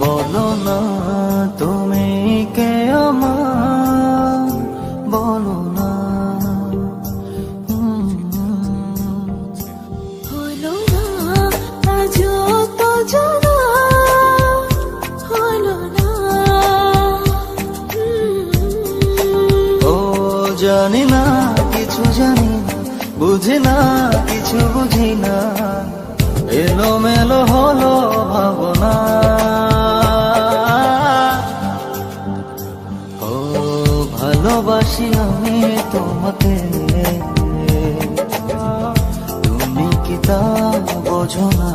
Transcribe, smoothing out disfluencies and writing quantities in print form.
বলো না তুমি কে আমার, বলো না। হলো না আজও তো জানা, হলো না। ও জানি না কিছু জানি না, বুঝি না কিছু বুঝি না, এলোমেলো হলো ভাবনা। ও ভালোবাসি আমি তোমাকে, তুমি কি তা বোঝো না?